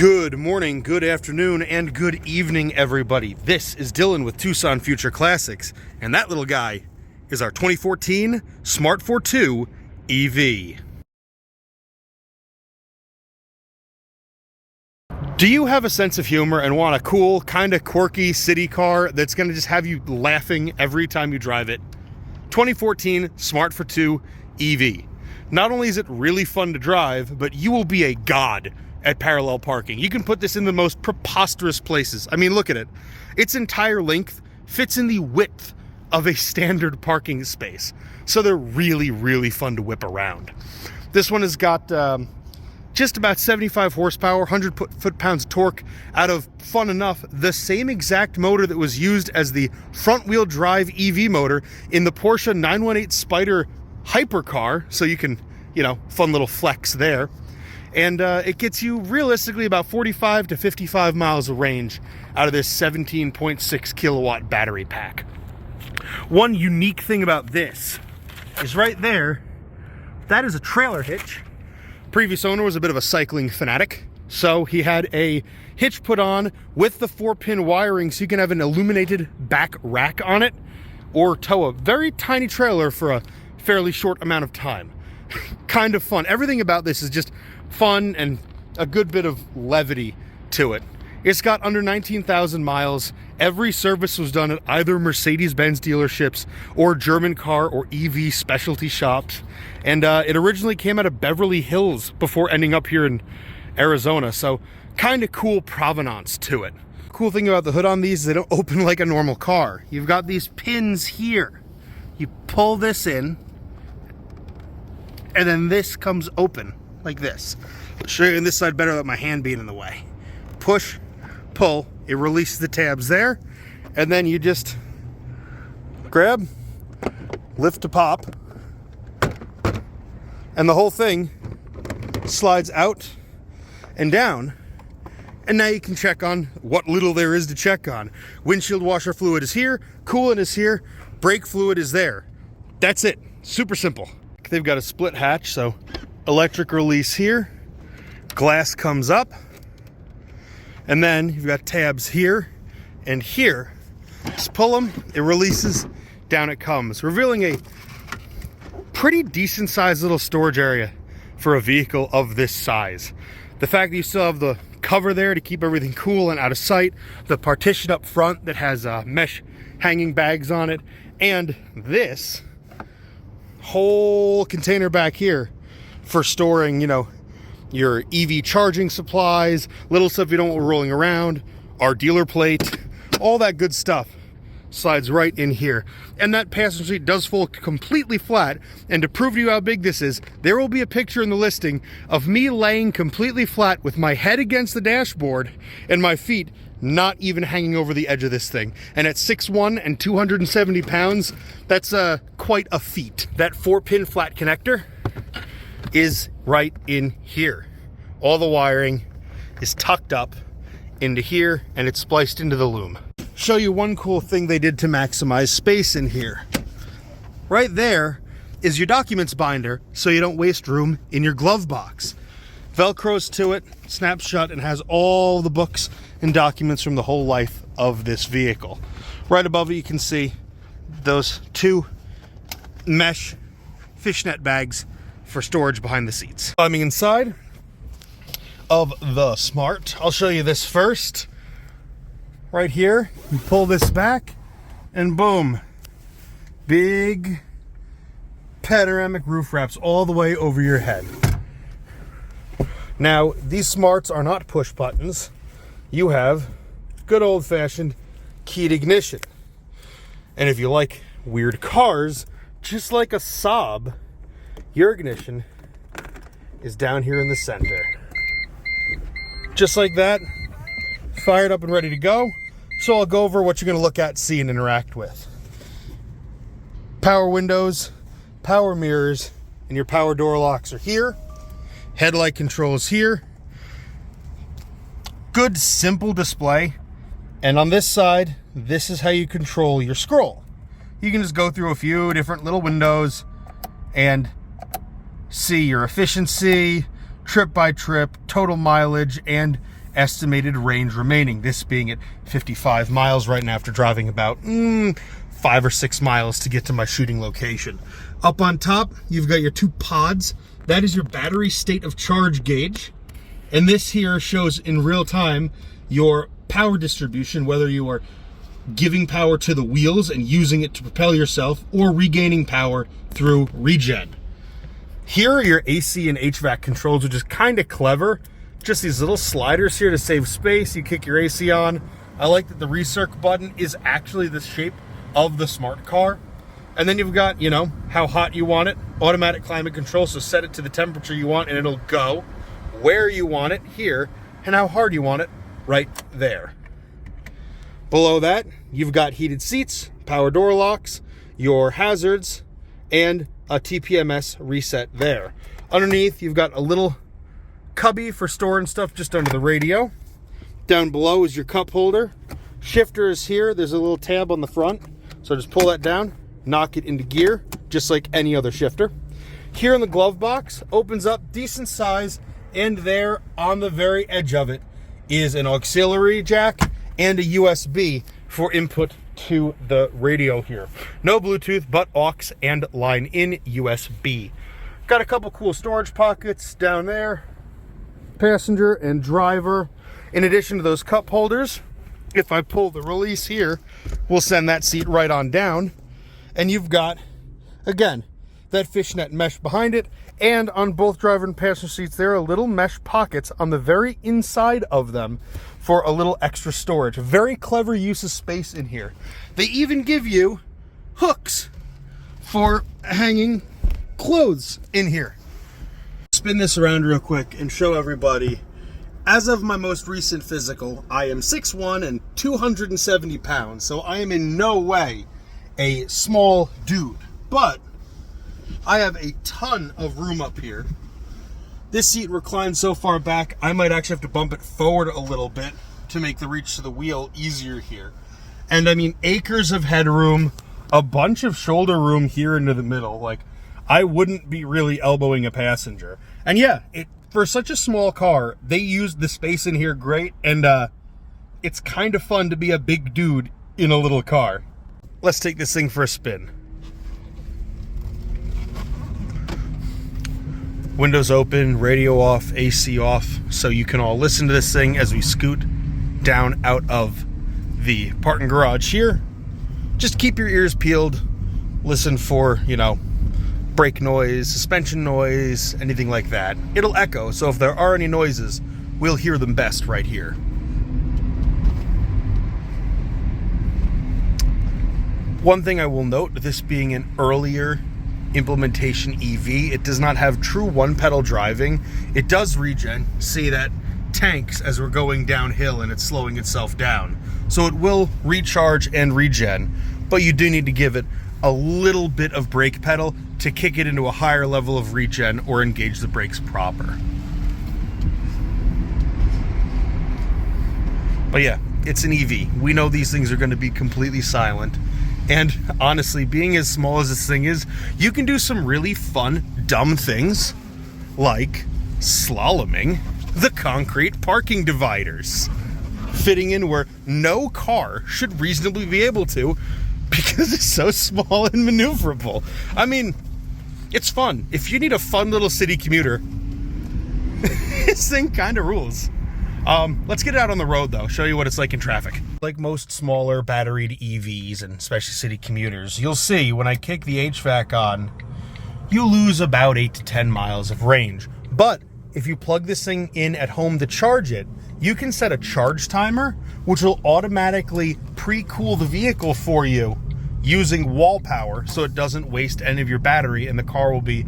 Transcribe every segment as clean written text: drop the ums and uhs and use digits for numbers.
Good morning, good afternoon, and good evening, everybody. This is Dylan with Tucson Future Classics, and that little guy is our 2014 Smart Fortwo EV. Do you have a sense of humor and want a cool, kind of quirky city car that's going to just have you laughing every time you drive it? 2014 Smart Fortwo EV. Not only is it really fun to drive, but you will be a god at parallel parking. You can put this in the most preposterous places. I mean, look at it. Its entire length fits in the width of a standard parking space. So they're really, really fun to whip around. This one has got just about 75 horsepower, 100 foot-pounds of torque out of, fun enough, the same exact motor that was used as the front-wheel drive EV motor in the Porsche 918 Spyder hypercar. So you can, fun little flex there. And it gets you realistically about 45 to 55 miles of range out of this 17.6 kilowatt battery pack. One unique thing about this is right there, that is a trailer hitch. Previous owner was a bit of a cycling fanatic, so he had a hitch put on with the 4-pin wiring so you can have an illuminated back rack on it or tow a very tiny trailer for a fairly short amount of time. Kind of fun. Everything about this is just fun and a good bit of levity to it. It's got under 19,000 miles. Every service was done at either Mercedes-Benz dealerships or German car or EV specialty shops. And it originally came out of Beverly Hills before ending up here in Arizona. So kind of cool provenance to it. Cool thing about the hood on these is they don't open like a normal car. You've got these pins here. You pull this in and then this comes open like this. I'll show you on this side better without my hand being in the way. Push, pull, it releases the tabs there, and then you just grab, lift to pop, and the whole thing slides out and down, and now you can check on what little there is to check on. Windshield washer fluid is here, coolant is here, brake fluid is there. That's it. Super simple. They've got a split hatch, so electric release here, glass comes up, and then you've got tabs here and here. Just pull them, it releases, down it comes, revealing a pretty decent sized little storage area for a vehicle of this size. The fact that you still have the cover there to keep everything cool and out of sight, the partition up front that has mesh hanging bags on it, and this whole container back here for storing, your EV charging supplies, little stuff you don't want rolling around, our dealer plate, all that good stuff slides right in here. And that passenger seat does fold completely flat. And to prove to you how big this is, there will be a picture in the listing of me laying completely flat with my head against the dashboard and my feet not even hanging over the edge of this thing. And at 6'1" and 270 pounds, that's quite a feat. That 4-pin flat connector is right in here. All the wiring is tucked up into here and it's spliced into the loom. Show you one cool thing they did to maximize space in here. Right there is your documents binder so you don't waste room in your glove box. Velcros to it, snaps shut, and has all the books and documents from the whole life of this vehicle. Right above it you can see those 2 mesh fishnet bags for storage behind the seats. Climbing inside of the Smart, I'll show you this first. Right here, you pull this back and boom, big panoramic roof wraps all the way over your head. Now, these Smarts are not push buttons. You have good old-fashioned keyed ignition. And if you like weird cars, just like a Saab, your ignition is down here in the center. Just like that, fired up and ready to go. So I'll go over what you're going to look at, see, and interact with. Power windows, power mirrors, and your power door locks are here. Headlight controls here. Good simple display. And on this side, this is how you control your scroll. You can just go through a few different little windows and see your efficiency, trip by trip, total mileage, and estimated range remaining, this being at 55 miles right now after driving about 5 or 6 miles to get to my shooting location. Up on top, you've got your 2 pods. That is your battery state of charge gauge. And this here shows in real time your power distribution, whether you are giving power to the wheels and using it to propel yourself or regaining power through regen. Here are your AC and HVAC controls, which is kind of clever. Just these little sliders here to save space. You kick your AC on. I like that the recirc button is actually the shape of the smart car. And then you've got, you know, how hot you want it, automatic climate control, so set it to the temperature you want and it'll go. Where you want it here, and how hard you want it right there. Below that, you've got heated seats, power door locks, your hazards, and a TPMS reset there. Underneath, you've got a little cubby for storing stuff just under the radio. Down below is your cup holder. Shifter is here. There's a little tab on the front. So just pull that down, knock it into gear, just like any other shifter. Here in the glove box, opens up decent size, and there on the very edge of it is an auxiliary jack and a USB for input to the radio here. No Bluetooth, but aux and line in USB. Got a couple cool storage pockets down there, passenger and driver. In addition to those cup holders, if I pull the release here, we'll send that seat right on down. And you've got, again, that fishnet mesh behind it. And on both driver and passenger seats, there are little mesh pockets on the very inside of them for a little extra storage. A very clever use of space in here. They even give you hooks for hanging clothes in here. Spin this around real quick and show everybody. As of my most recent physical, I am 6'1" and 270 pounds, so I am in no way a small dude, but I have a ton of room up here. This seat reclines so far back, I might actually have to bump it forward a little bit to make the reach to the wheel easier here. And I mean, acres of headroom, a bunch of shoulder room here into the middle. Like, I wouldn't be really elbowing a passenger. And yeah, for such a small car, they used the space in here great, and it's kind of fun to be a big dude in a little car. Let's take this thing for a spin. Windows open, radio off, AC off, so you can all listen to this thing as we scoot down out of the parking garage here. Just keep your ears peeled, listen for, you know, brake noise, suspension noise, anything like that. It'll echo, so if there are any noises, we'll hear them best right here. One thing I will note, this being an earlier implementation EV, it does not have true one-pedal driving. It does regen. See, that tanks as we're going downhill and it's slowing itself down. So it will recharge and regen, but you do need to give it a little bit of brake pedal to kick it into a higher level of regen or engage the brakes proper. But yeah, it's an EV. We know these things are going to be completely silent. And honestly, being as small as this thing is, you can do some really fun, dumb things, like slaloming the concrete parking dividers, fitting in where no car should reasonably be able to, because it's so small and maneuverable. I mean, it's fun. If you need a fun little city commuter, this thing kind of rules. Let's get it out on the road, though, show you what it's like in traffic. Like most smaller batteried EVs, and especially city commuters, you'll see when I kick the HVAC on, you lose about 8 to 10 miles of range. But if you plug this thing in at home to charge it, you can set a charge timer, which will automatically pre-cool the vehicle for you using wall power, so it doesn't waste any of your battery, and the car will be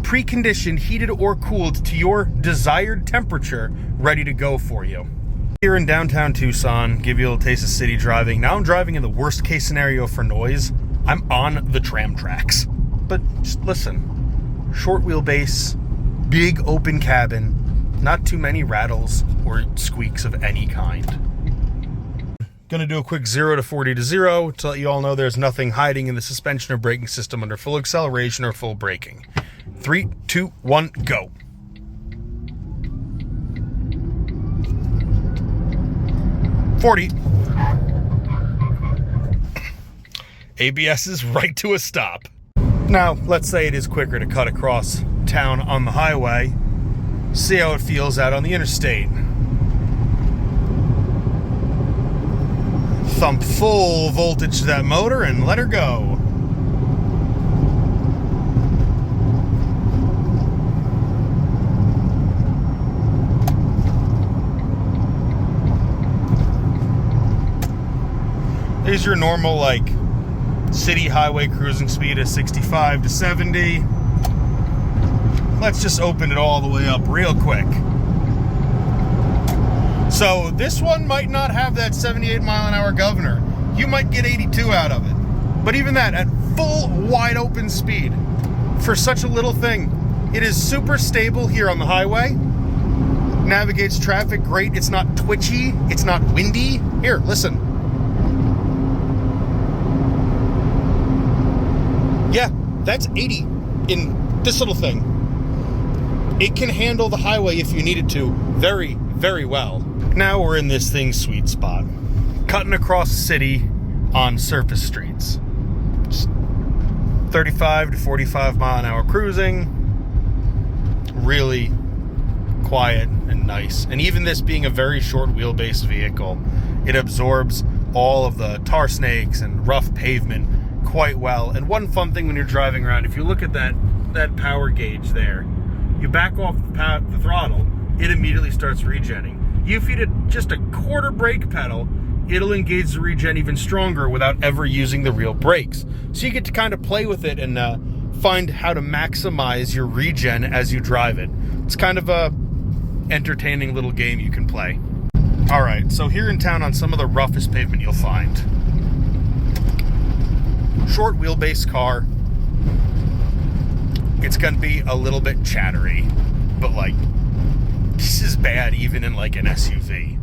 preconditioned, heated or cooled to your desired temperature, ready to go for you. Here in downtown Tucson, give you a little taste of city driving. Now I'm driving in the worst case scenario for noise. I'm on the tram tracks. But just listen, short wheelbase, big open cabin, not too many rattles or squeaks of any kind. Gonna do a quick 0 to 40 to 0 to let you all know there's nothing hiding in the suspension or braking system under full acceleration or full braking. 3, 2, 1, go. 40. ABS is right to a stop. Now, let's say it is quicker to cut across town on the highway. See how it feels out on the interstate. Thump full voltage to that motor and let her go. There's your normal, like, city highway cruising speed of 65 to 70. Let's just open it all the way up real quick. So this one might not have that 78-mile-an-hour governor. You might get 82 out of it. But even that, at full wide open speed, for such a little thing, it is super stable here on the highway. Navigates traffic great. It's not twitchy. It's not windy. Here, listen. Yeah, that's 80 in this little thing. It can handle the highway if you need it to very, very well. Now we're in this thing's sweet spot. Cutting across the city on surface streets. Just 35 to 45 mile an hour cruising. Really quiet and nice. And even this being a very short wheelbase vehicle, it absorbs all of the tar snakes and rough pavement quite well. And one fun thing when you're driving around, if you look at that power gauge there, you back off the throttle, it immediately starts regenning. You feed it just a quarter brake pedal, it'll engage the regen even stronger without ever using the real brakes. So you get to kind of play with it and find how to maximize your regen as you drive it. It's kind of a entertaining little game you can play. All right, so here in town on some of the roughest pavement you'll find. Short wheelbase car. It's gonna be a little bit chattery, but like, this is bad even in like an SUV.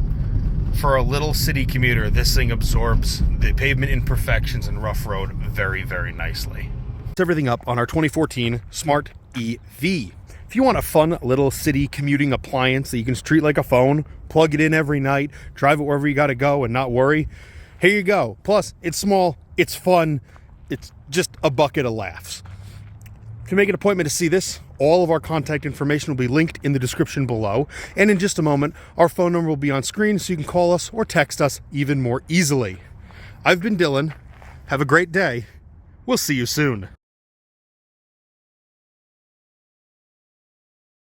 For a little city commuter, this thing absorbs the pavement imperfections and rough road very, very nicely. It's everything up on our 2014 Smart EV. If you want a fun little city commuting appliance that you can treat like a phone, plug it in every night, drive it wherever you gotta go and not worry, here you go. Plus, it's small, it's fun, it's just a bucket of laughs. To make an appointment to see this, all of our contact information will be linked in the description below. And in just a moment, our phone number will be on screen so you can call us or text us even more easily. I've been Dylan. Have a great day. We'll see you soon.